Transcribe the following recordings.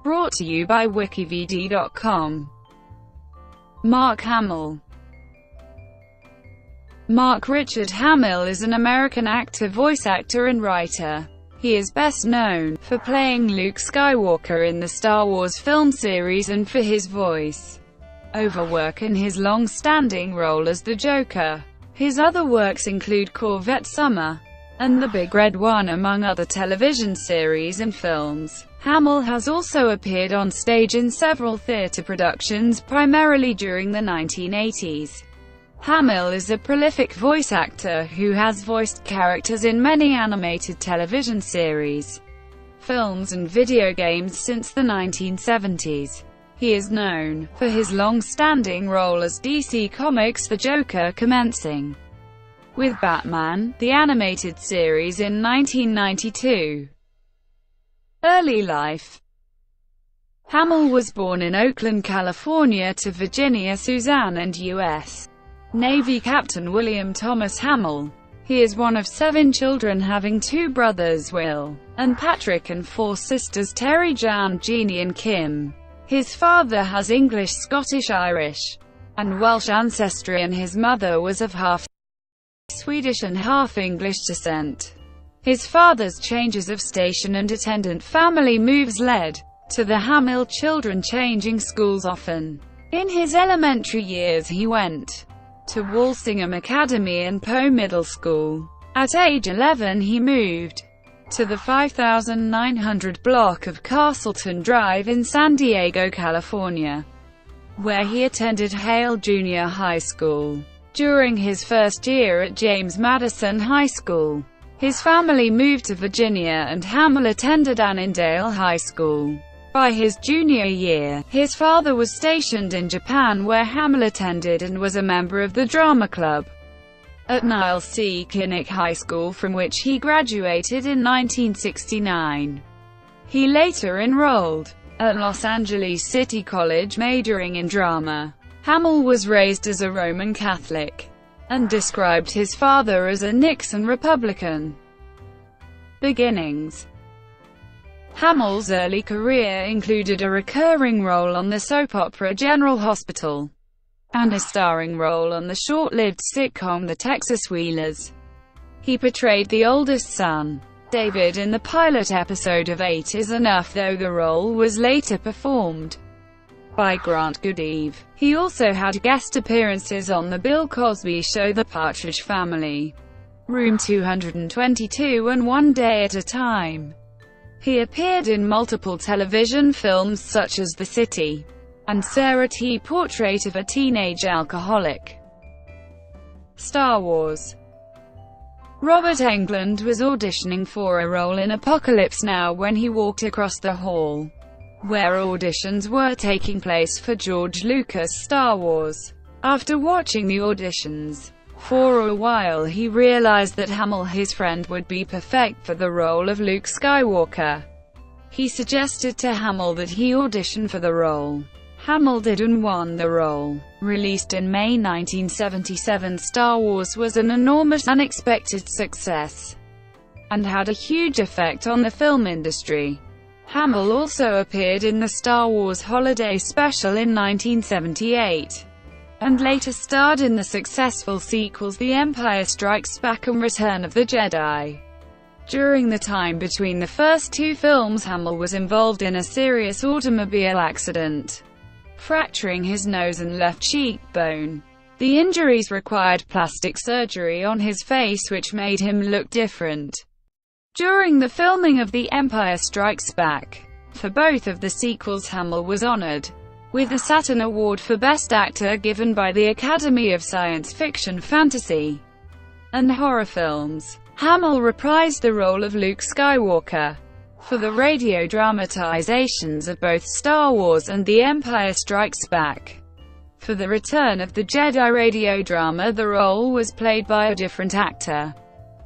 Brought to you by WikiVidi.com. Mark Hamill. Richard Hamill is an American actor, voice actor and writer. He is best known for playing Luke Skywalker in the Star Wars film series and for his voice-over work in his long-standing role as the Joker. His other works include Corvette Summer and The Big Red One, among other television series and films. Hamill has also appeared on stage in several theater productions, primarily during the 1980s. Hamill is a prolific voice actor who has voiced characters in many animated television series, films and video games since the 1970s. He is known for his long-standing role as DC Comics' The Joker, commencing with Batman, the animated series in 1992. Early life. Hamill was born in Oakland, California to Virginia Suzanne and U.S. Navy Captain William Thomas Hamill. He is one of 7 children, having 2 brothers, Will and Patrick, and 4 sisters, Terry, Jan, Jeannie and Kim. His father has English, Scottish, Irish, and Welsh ancestry, and his mother was of half Swedish and half English descent. His father's changes of station and attendant family moves led to the Hamill children changing schools often. In his elementary years he went to Walsingham Academy and Poe Middle School. At age 11 he moved to the 5900 block of Castleton Drive in San Diego, California, where he attended Hale Junior High School. During his first year at James Madison High School, his family moved to Virginia and Hamill attended Annandale High School. By his junior year, his father was stationed in Japan, where Hamill attended and was a member of the drama club at Niles C. Kinnick High School, from which he graduated in 1969. He later enrolled at Los Angeles City College, majoring in drama. Hamill was raised as a Roman Catholic and described his father as a Nixon Republican. Beginnings. Hamill's early career included a recurring role on the soap opera General Hospital and a starring role on the short-lived sitcom The Texas Wheelers. He portrayed the oldest son, David, in the pilot episode of 8 Is Enough, though the role was later performed by Grant Goodeve. He also had guest appearances on The Bill Cosby Show, The Partridge Family, Room 222 and One Day at a Time. He appeared in multiple television films such as The City and Sarah T. Portrait of a Teenage Alcoholic. Star Wars. Robert Englund was auditioning for a role in Apocalypse Now when he walked across the hall where auditions were taking place for George Lucas' Star Wars. After watching the auditions for a while, he realized that Hamill, his friend, would be perfect for the role of Luke Skywalker. He suggested to Hamill that he audition for the role. Hamill did and won the role. Released in May 1977, Star Wars was an enormous, unexpected success and had a huge effect on the film industry. Hamill also appeared in the Star Wars Holiday Special in 1978, and later starred in the successful sequels The Empire Strikes Back and Return of the Jedi. During the time between the first 2 films, Hamill was involved in a serious automobile accident, fracturing his nose and left cheekbone. The injuries required plastic surgery on his face, which made him look different. During the filming of The Empire Strikes Back, for both of the sequels, Hamill was honored with the Saturn Award for Best Actor, given by the Academy of Science Fiction, Fantasy, and Horror Films. Hamill reprised the role of Luke Skywalker for the radio dramatizations of both Star Wars and The Empire Strikes Back. For the Return of the Jedi radio drama, the role was played by a different actor.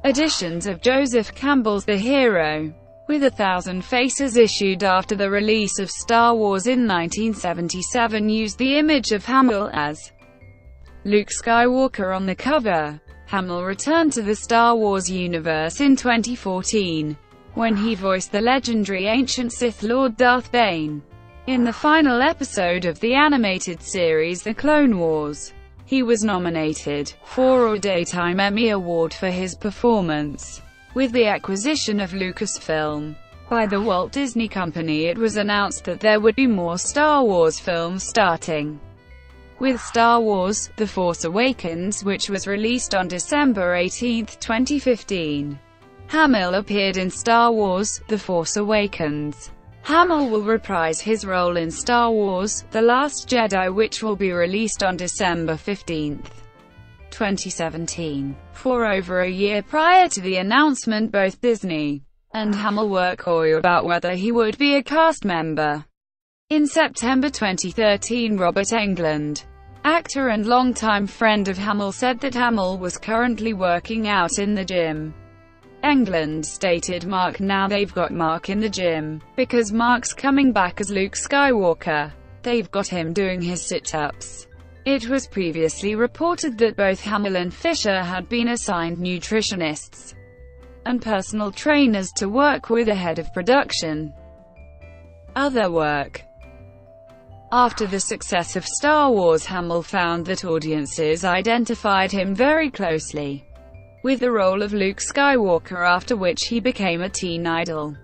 Editions of Joseph Campbell's The Hero, with 1,000 Faces, issued after the release of Star Wars in 1977, used the image of Hamill as Luke Skywalker on the cover. Hamill returned to the Star Wars universe in 2014, when he voiced the legendary ancient Sith Lord Darth Bane. In the final episode of the animated series The Clone Wars, he was nominated for a Daytime Emmy Award for his performance. With the acquisition of Lucasfilm by the Walt Disney Company, it was announced that there would be more Star Wars films, starting with Star Wars: The Force Awakens, which was released on December 18, 2015. Hamill appeared in Star Wars: The Force Awakens. Hamill will reprise his role in Star Wars: The Last Jedi, which will be released on December 15, 2017. For over a year prior to the announcement, both Disney and Hamill were coy about whether he would be a cast member. In September 2013, Robert Englund, actor and longtime friend of Hamill, said that Hamill was currently working out in the gym. Englund stated, "Mark, now they've got Mark in the gym, because Mark's coming back as Luke Skywalker. They've got him doing his sit-ups." It was previously reported that both Hamill and Fisher had been assigned nutritionists and personal trainers to work with ahead of production. Other work. After the success of Star Wars, Hamill found that audiences identified him very closely with the role of Luke Skywalker, after which he became a teen idol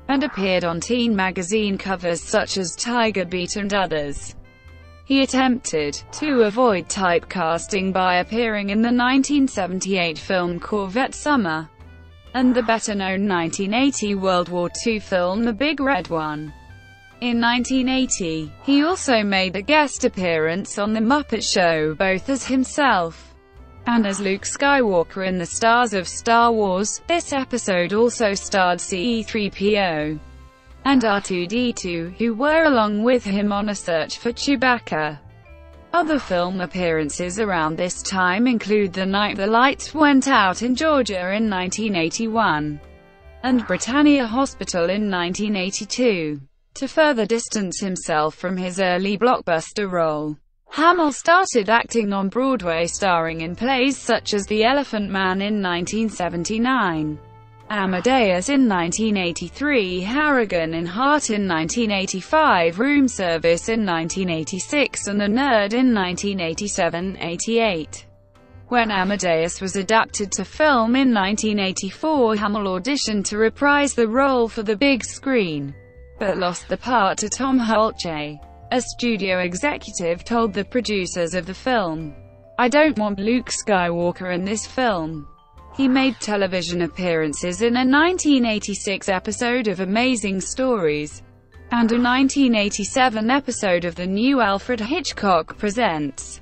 and appeared on teen magazine covers such as Tiger Beat and others. He attempted to avoid typecasting by appearing in the 1978 film Corvette Summer and the better-known 1980 World War II film The Big Red One. In 1980, he also made a guest appearance on The Muppet Show, both as himself and as Luke Skywalker in The Stars of Star Wars. This episode also starred C-3PO and R2-D2, who were along with him on a search for Chewbacca. Other film appearances around this time include The Night the Lights Went Out in Georgia in 1981, and Britannia Hospital in 1982. To further distance himself from his early blockbuster role, Hamill started acting on Broadway, starring in plays such as The Elephant Man in 1979, Amadeus in 1983, Harrigan in Heart in 1985, Room Service in 1986, and The Nerd in 1987-88. When Amadeus was adapted to film in 1984, Hamill auditioned to reprise the role for the big screen, but lost the part to Tom Hulce. A studio executive told the producers of the film, "I don't want Luke Skywalker in this film." He made television appearances in a 1986 episode of Amazing Stories and a 1987 episode of the new Alfred Hitchcock Presents.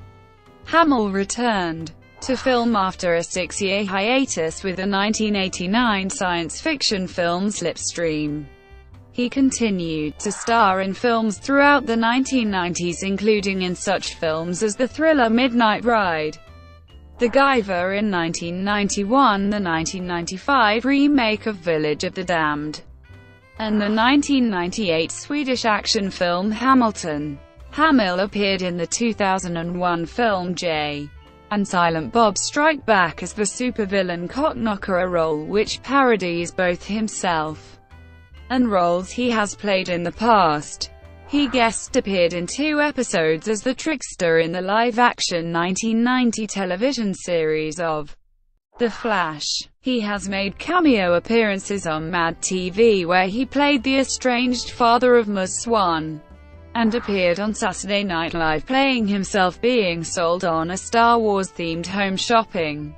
Hamill returned to film after a 6-year hiatus with the 1989 science fiction film Slipstream. He continued to star in films throughout the 1990s, including in such films as the thriller Midnight Ride, The Giver in 1991, the 1995 remake of Village of the Damned, and the 1998 Swedish action film Hamilton. Hamill appeared in the 2001 film Jay and Silent Bob Strike Back as the supervillain Cockknocker, a role which parodies both himself and roles he has played in the past. He guest appeared in 2 episodes as the Trickster in the live-action 1990 television series of The Flash. He has made cameo appearances on Mad TV, where he played the estranged father of Ms. Swan, and appeared on Saturday Night Live playing himself being sold on a Star Wars-themed home shopping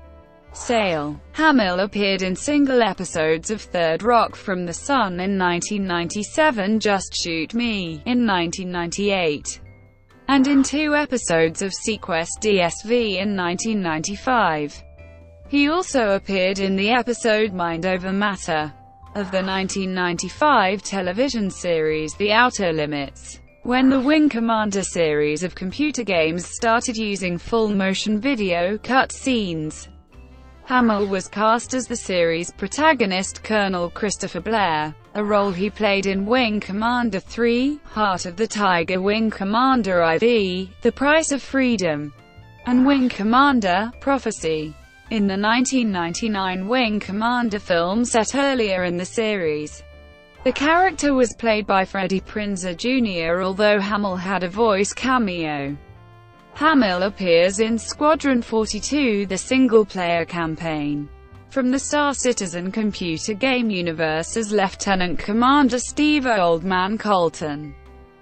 sale. Hamill appeared in single episodes of Third Rock from the Sun in 1997, Just Shoot Me in 1998, and in 2 episodes of Sequest DSV in 1995. He also appeared in the episode Mind Over Matter of the 1995 television series The Outer Limits, when the Wing Commander series of computer games started using full-motion video cut scenes. Hamill was cast as the series protagonist Colonel Christopher Blair, a role he played in Wing Commander 3, Heart of the Tiger, Wing Commander IV, The Price of Freedom, and Wing Commander, Prophecy. In the 1999 Wing Commander film set earlier in the series, The character was played by Freddie Prinze Jr., although Hamill had a voice cameo. Hamill appears in Squadron 42, the single-player campaign from the Star Citizen computer game universe, as Lieutenant Commander Steve "Old Man" Colton.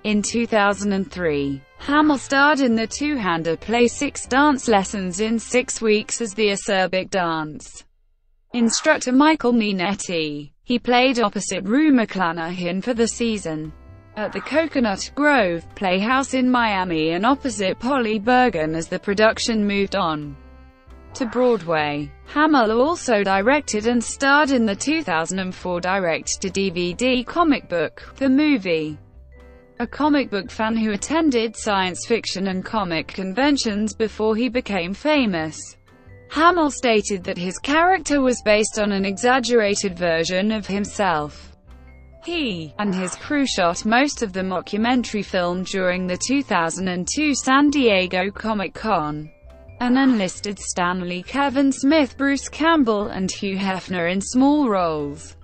In 2003, Hamill starred in the two-hander play 6 Dance Lessons in 6 Weeks as the acerbic dance instructor Michael Minetti. He played opposite Rue McClanahan for the season at the Coconut Grove Playhouse in Miami and opposite Polly Bergen as the production moved on to Broadway. Hamill also directed and starred in the 2004 direct-to-DVD comic book, The Movie. A comic book fan who attended science fiction and comic conventions before he became famous, Hamill stated that his character was based on an exaggerated version of himself. He and his crew shot most of the mockumentary film during the 2002 San Diego Comic-Con, and enlisted Stan Lee, Kevin Smith, Bruce Campbell, and Hugh Hefner in small roles.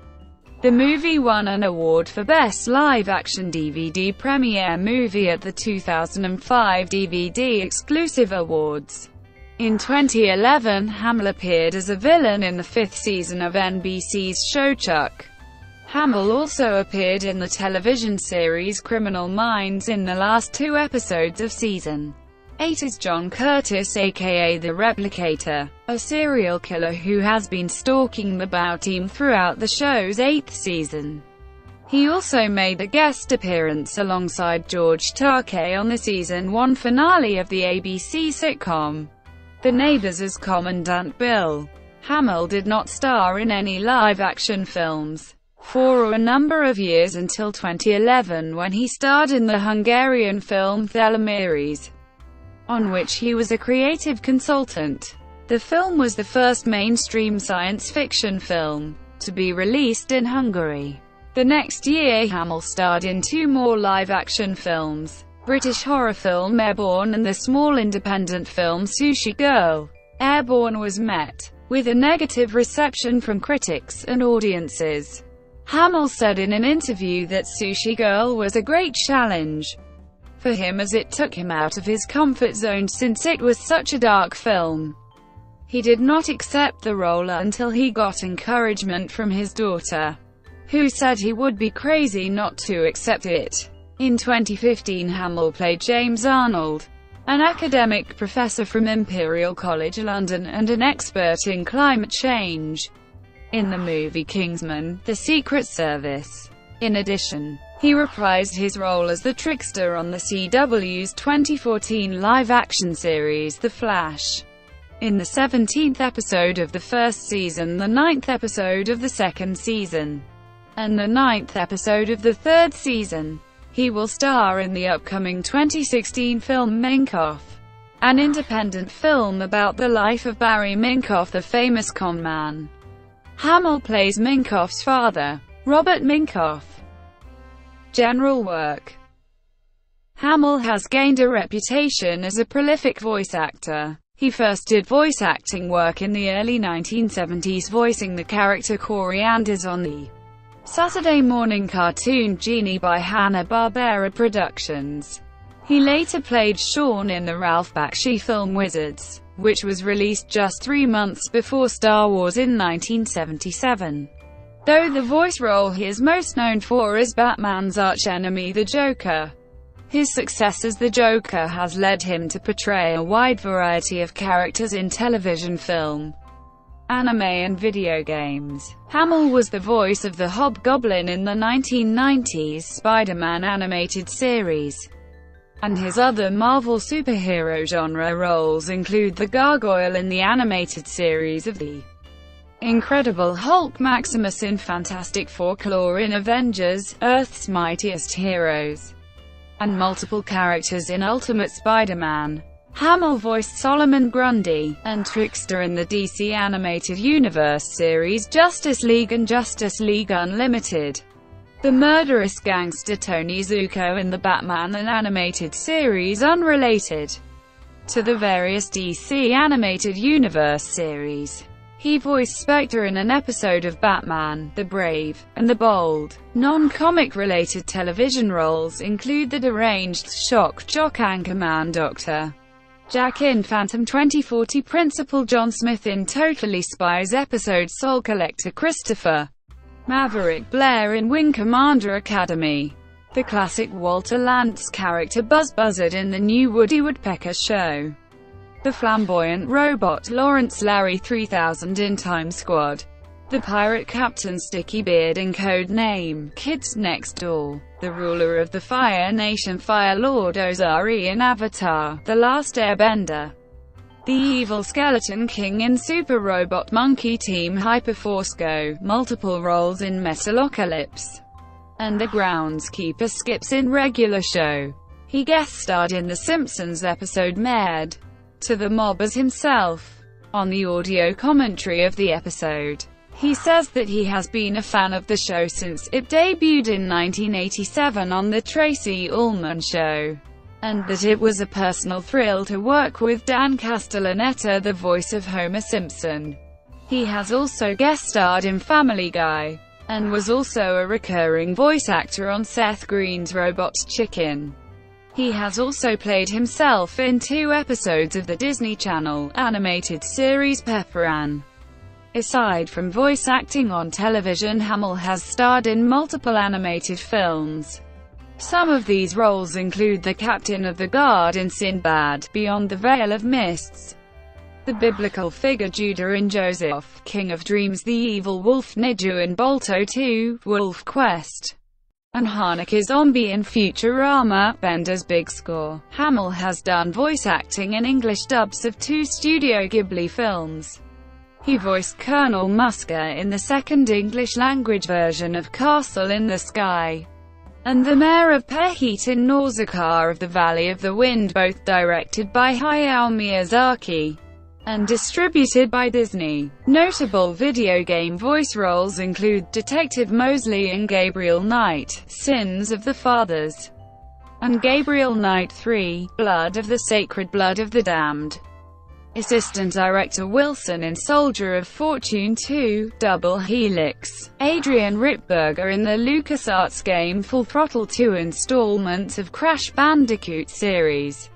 The movie won an award for Best Live-Action DVD Premiere Movie at the 2005 DVD Exclusive Awards. In 2011, Hamill appeared as a villain in the 5th season of NBC's show Chuck. Hamill also appeared in the television series Criminal Minds in the last 2 episodes of season 8 as John Curtis, aka the Replicator, a serial killer who has been stalking the Bow team throughout the show's 8th season. He also made a guest appearance alongside George Takei on the season 1 finale of the ABC sitcom The Neighbors as Commandant Bill. Hamill did not star in any live-action films for a number of years until 2011, when he starred in the Hungarian film Thelemiris, on which he was a creative consultant. The film was the first mainstream science fiction film to be released in Hungary. The next year, Hamill starred in 2 more live-action films: British horror film Airborne and the small independent film Sushi Girl. Airborne was met with a negative reception from critics and audiences. Hamill said in an interview that Sushi Girl was a great challenge for him, as it took him out of his comfort zone since it was such a dark film. He did not accept the role until he got encouragement from his daughter, who said he would be crazy not to accept it. In 2015, Hamill played James Arnold, an academic professor from Imperial College London and an expert in climate change, in the movie Kingsman: The Secret Service. In addition, he reprised his role as the trickster on the CW's 2014 live-action series The Flash, in the 17th episode of the 1st season, the 9th episode of the 2nd season, and the 9th episode of the 3rd season. He will star in the upcoming 2016 film Minkoff, an independent film about the life of Barry Minkoff, the famous con man. Hamill plays Minkoff's father, Robert Minkoff. General work. Hamill has gained a reputation as a prolific voice actor. He first did voice acting work in the early 1970s, voicing the character Corianders on the Saturday morning cartoon Genie by Hanna-Barbera Productions. He later played Sean in the Ralph Bakshi film Wizards, which was released just 3 months before Star Wars in 1977. Though the voice role he is most known for is Batman's archenemy the Joker. His success as the Joker has led him to portray a wide variety of characters in television, film, anime and video games. Hamill was the voice of the Hobgoblin in the 1990s Spider-Man animated series, and his other Marvel superhero genre roles include the Gargoyle in the animated series of The Incredible Hulk, Maximus in Fantastic Four, Claw in Avengers: Earth's Mightiest Heroes, and multiple characters in Ultimate Spider-Man. Hamill voiced Solomon Grundy and Trickster in the DC Animated Universe series Justice League and Justice League Unlimited, the murderous gangster Tony Zuko in the Batman and animated series unrelated to the various DC Animated Universe series. He voiced Spectre in an episode of Batman, the Brave and the Bold. Non-comic related television roles include the deranged shock jock Anchorman Dr. Jack in Phantom 2040, Principal John Smith in Totally Spies episode Soul Collector Christopher Maverick Blair in Wing Commander Academy, the classic Walter Lantz character Buzz Buzzard in the new Woody Woodpecker Show, the flamboyant robot Lawrence Larry 3000 in Time Squad, the pirate Captain Sticky Beard in Code Name Kids Next Door, the ruler of the Fire Nation Fire Lord Ozari in Avatar: The Last Airbender, the evil Skeleton King in Super Robot Monkey Team Hyperforce Go, multiple roles in Metalocalypse, and the groundskeeper Skips in Regular Show. He guest starred in The Simpsons episode Married to the Mob as himself. On the audio commentary of the episode, he says that he has been a fan of the show since it debuted in 1987 on The Tracy Ullman Show, and that it was a personal thrill to work with Dan Castellaneta, the voice of Homer Simpson. He has also guest starred in Family Guy, and was also a recurring voice actor on Seth Green's Robot Chicken. He has also played himself in 2 episodes of the Disney Channel animated series Pepper Ann. Aside from voice acting on television, Hamill has starred in multiple animated films. Some of these roles include the Captain of the Guard in Sinbad, Beyond the Veil of Mists, the biblical figure Judah in Joseph, King of Dreams, the evil wolf Niju in Balto 2, Wolf Quest, and Haneke Zombie in Futurama, Bender's Big Score. Hamill has done voice acting in English dubs of 2 Studio Ghibli films. He voiced Colonel Musker in the second English-language version of Castle in the Sky, and the Mayor of Pehit in Nausicaa of the Valley of the Wind, both directed by Hayao Miyazaki and distributed by Disney. Notable video game voice roles include Detective Mosley in Gabriel Knight: Sins of the Fathers, and Gabriel Knight 3: Blood of the Sacred, Blood of the Damned. Assistant Director Wilson in Soldier of Fortune 2, Double Helix. Adrian Ripberger in the LucasArts game Full Throttle 2 installment of Crash Bandicoot series.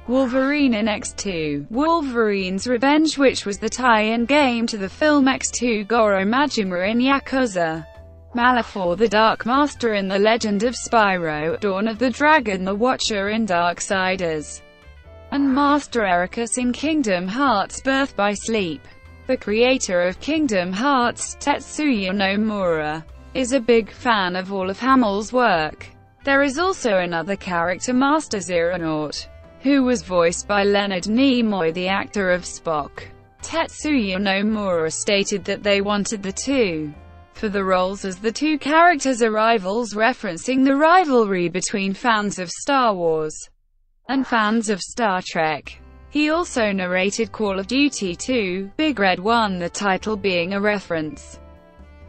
Wolverine in X2, Wolverine's Revenge, which was the tie-in game to the film X2. Goro Majima in Yakuza. Malifaux the Dark Master in The Legend of Spyro, Dawn of the Dragon, the Watcher in Darksiders, and Master Ericus in Kingdom Hearts Birth by Sleep. The creator of Kingdom Hearts, Tetsuya Nomura, is a big fan of all of Hamill's work. There is also another character, Master Xeronaut, who was voiced by Leonard Nimoy, the actor of Spock. Tetsuya Nomura stated that they wanted the two for the roles, as the 2 characters are rivals, referencing the rivalry between fans of Star Wars and fans of Star Trek. He also narrated Call of Duty 2, Big Red 1, the title being a reference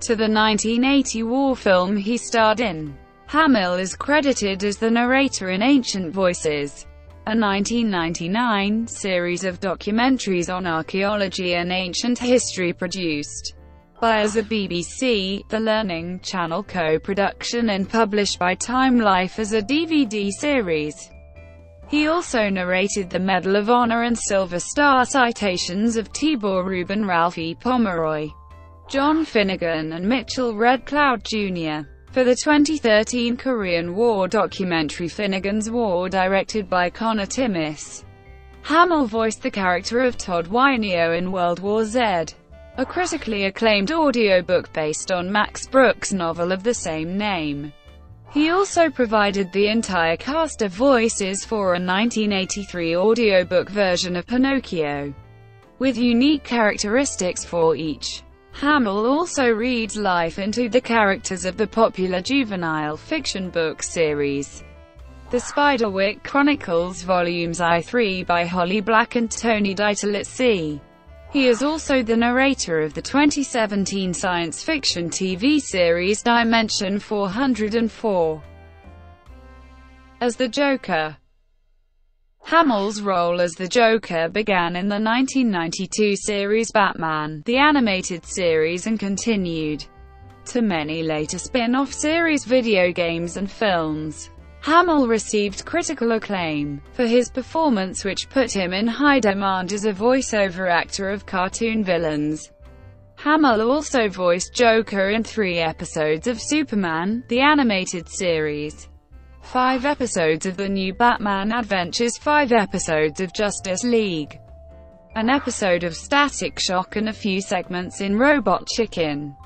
to the 1980 war film he starred in. Hamill is credited as the narrator in Ancient Voices, a 1999 series of documentaries on archaeology and ancient history produced by as a BBC, The Learning Channel co-production, and published by Time Life as a DVD series. He also narrated the Medal of Honor and Silver Star citations of Tibor Rubin, Ralphie Pomeroy, John Finnegan, and Mitchell Red Cloud Jr. for the 2013 Korean War documentary Finnegan's War, directed by Connor Timmis. Hamill voiced the character of Todd Wynio in World War Z, a critically acclaimed audiobook based on Max Brooks' novel of the same name. He also provided the entire cast of voices for a 1983 audiobook version of Pinocchio, with unique characteristics for each. Hamill also reads life into the characters of the popular juvenile fiction book series, The Spiderwick Chronicles, Volumes I-3 by Holly Black and Tony Deitel. He is also the narrator of the 2017 science fiction TV series Dimension 404. As the Joker, Hamill's role as the Joker began in the 1992 series Batman, the animated series, and continued to many later spin-off series, video games and films. Hamill received critical acclaim for his performance, which put him in high demand as a voice-over actor of cartoon villains. Hamill also voiced Joker in 3 episodes of Superman, the animated series, 5 episodes of The New Batman Adventures, 5 episodes of Justice League, an episode of Static Shock, and a few segments in Robot Chicken.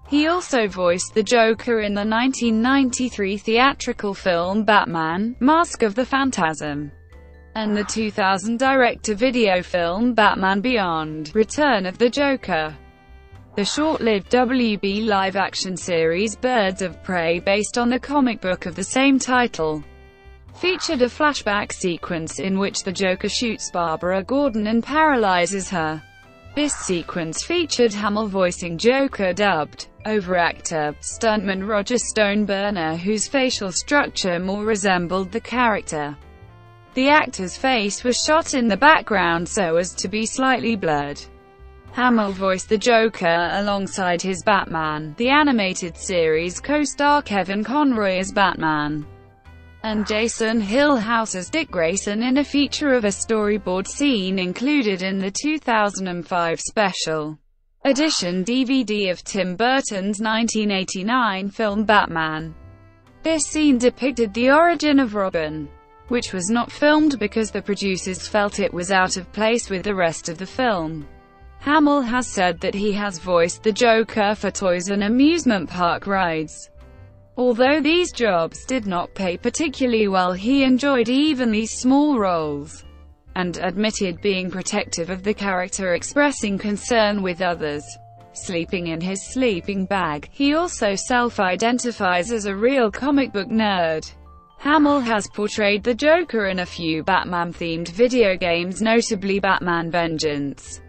He also voiced the Joker in the 1993 theatrical film Batman: Mask of the Phantasm, and the 2000 direct-to-video film Batman Beyond: Return of the Joker. The short-lived WB live-action series Birds of Prey, based on the comic book of the same title, featured a flashback sequence in which the Joker shoots Barbara Gordon and paralyzes her. This sequence featured Hamill voicing Joker, dubbed over actor, stuntman Roger Stoneburner, whose facial structure more resembled the character. The actor's face was shot in the background so as to be slightly blurred. Hamill voiced the Joker alongside his Batman, the animated series co-star Kevin Conroy as Batman, and Jason Hillhouse as Dick Grayson in a feature of a storyboard scene included in the 2005 special edition DVD of Tim Burton's 1989 film Batman. This scene depicted the origin of Robin, which was not filmed because the producers felt it was out of place with the rest of the film. Hamill has said that he has voiced the Joker for toys and amusement park rides. Although these jobs did not pay particularly well, he enjoyed even these small roles, and admitted being protective of the character, expressing concern with others sleeping in his sleeping bag. He also self-identifies as a real comic book nerd. Hamill has portrayed the Joker in a few Batman-themed video games, notably Batman Vengeance,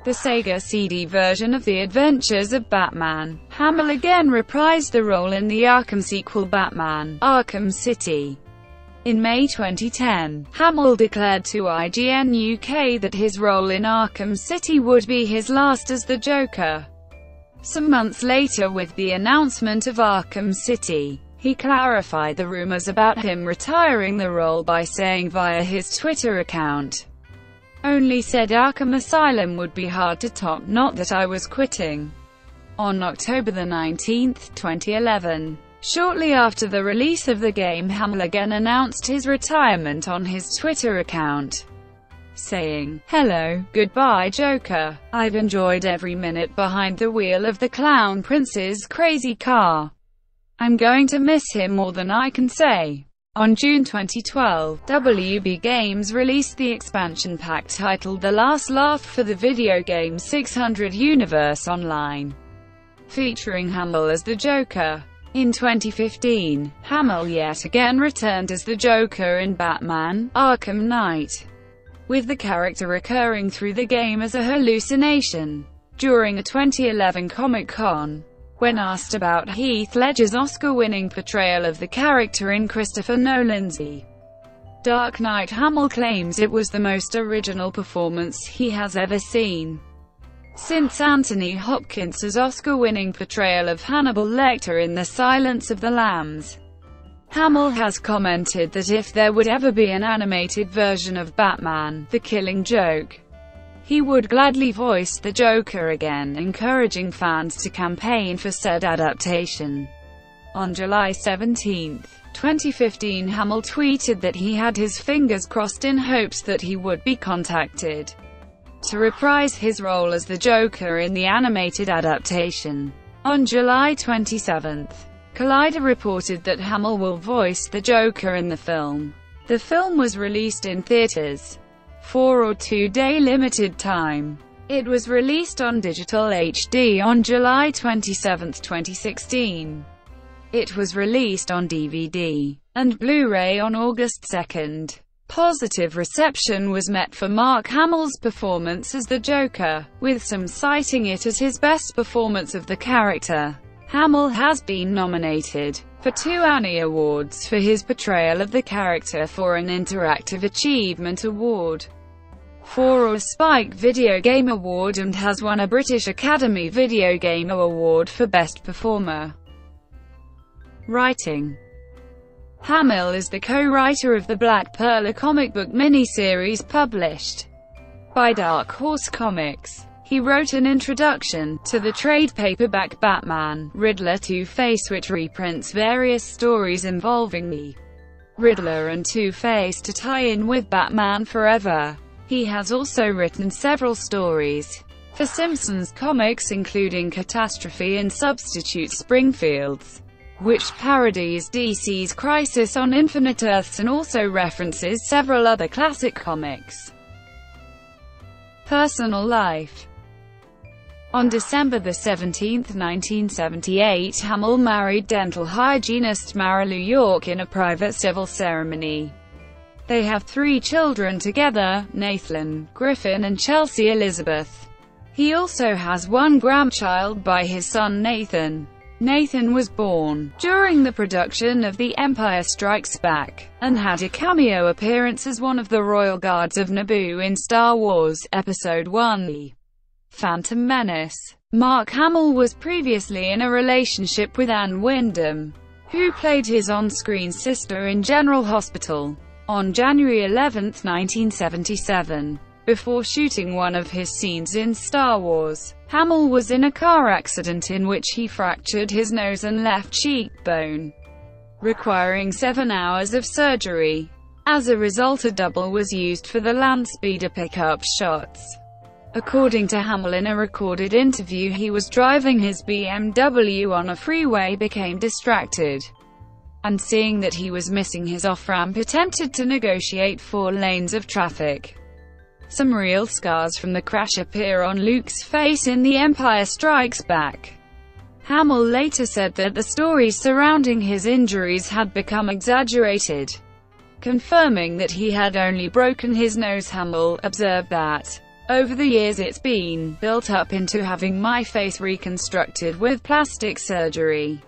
the Sega CD version of The Adventures of Batman. Hamill again reprised the role in the Arkham sequel Batman: Arkham City. In May 2010, Hamill declared to IGN UK that his role in Arkham City would be his last as the Joker. Some months later, with the announcement of Arkham City, he clarified the rumors about him retiring the role by saying via his Twitter account, "Only said Arkham Asylum would be hard to top, not that I was quitting." On October 19, 2011, shortly after the release of the game, Hamill again announced his retirement on his Twitter account, saying, "Hello, goodbye Joker. I've enjoyed every minute behind the wheel of the Clown Prince's crazy car. I'm going to miss him more than I can say." On June 2012, WB Games released the expansion pack titled The Last Laugh for the video game 600 Universe Online, featuring Hamill as the Joker. In 2015, Hamill yet again returned as the Joker in Batman: Arkham Knight, with the character recurring through the game as a hallucination. During a 2011 Comic-Con, when asked about Heath Ledger's Oscar-winning portrayal of the character in Christopher Nolan's The Dark Knight, Hamill claims it was the most original performance he has ever seen since Anthony Hopkins' Oscar-winning portrayal of Hannibal Lecter in The Silence of the Lambs. Hamill has commented that if there would ever be an animated version of Batman: The Killing Joke, he would gladly voice the Joker again, encouraging fans to campaign for said adaptation. On July 17, 2015, Hamill tweeted that he had his fingers crossed in hopes that he would be contacted to reprise his role as the Joker in the animated adaptation. On July 27, Collider reported that Hamill will voice the Joker in the film. The film was released in theaters for a 2-day limited time. It was released on digital HD on July 27, 2016. It was released on DVD and Blu-ray on August 2. Positive reception was met for Mark Hamill's performance as the Joker, with some citing it as his best performance of the character. Hamill has been nominated for 2 Annie Awards for his portrayal of the character, for an Interactive Achievement Award, for a Spike Video Game Award, and has won a British Academy Video Game Award for Best Performer. Writing. Hamill is the co-writer of the Black Pearl, a comic book miniseries published by Dark Horse Comics. He wrote an introduction to the trade paperback Batman, Riddler Two-Face, which reprints various stories involving the Riddler and Two-Face to tie in with Batman Forever. He has also written several stories for Simpsons comics, including Catastrophe and Substitute Springfields, which parodies DC's Crisis on Infinite Earths and also references several other classic comics. Personal life. On December 17, 1978, Hamill married dental hygienist Marilu York in a private civil ceremony. They have 3 children together, Nathan, Griffin and Chelsea Elizabeth. He also has 1 grandchild by his son Nathan. Nathan was born during the production of The Empire Strikes Back, and had a cameo appearance as one of the Royal Guards of Naboo in Star Wars Episode I: The Phantom Menace. Mark Hamill was previously in a relationship with Anne Wyndham, who played his on-screen sister in General Hospital. On January 11, 1977, before shooting one of his scenes in Star Wars, Hamill was in a car accident in which he fractured his nose and left cheekbone, requiring 7 hours of surgery. As a result, a double was used for the land speeder pickup shots. According to Hamill in a recorded interview, he was driving his BMW on a freeway, became distracted, and seeing that he was missing his off-ramp, attempted to negotiate 4 lanes of traffic. Some real scars from the crash appear on Luke's face in The Empire Strikes Back. Hamill later said that the stories surrounding his injuries had become exaggerated, confirming that he had only broken his nose. Hamill observed that, "Over the years it's been built up into having my face reconstructed with plastic surgery."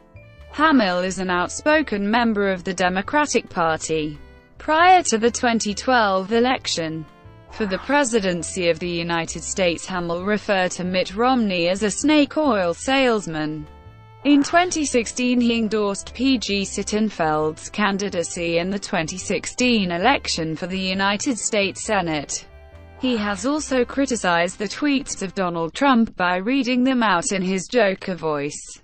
Hamill is an outspoken member of the Democratic Party. Prior to the 2012 election for the presidency of the United States, Hamill referred to Mitt Romney as a snake oil salesman. In 2016, he endorsed P.G. Sittenfeld's candidacy in the 2016 election for the United States Senate. He has also criticized the tweets of Donald Trump by reading them out in his Joker voice.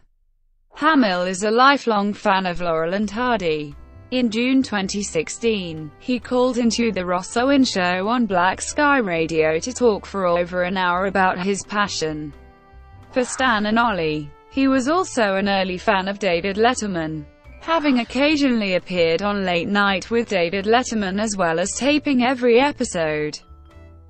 Hamill is a lifelong fan of Laurel and Hardy. In June 2016, he called into the Ross Owen Show on Black Sky Radio to talk for over an hour about his passion for Stan and Ollie. He was also an early fan of David Letterman, having occasionally appeared on Late Night with David Letterman, as well as taping every episode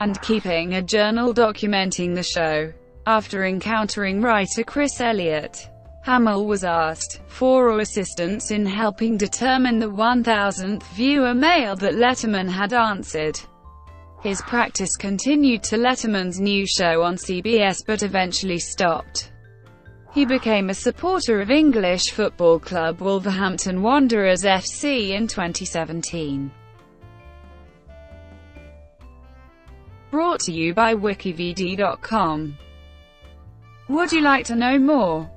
and keeping a journal documenting the show. After encountering writer Chris Elliott, Hamill was asked for assistance in helping determine the 1,000th viewer male that Letterman had answered. His practice continued to Letterman's new show on CBS, but eventually stopped. He became a supporter of English football club Wolverhampton Wanderers FC in 2017. Brought to you by WikiVidi.com. Would you like to know more?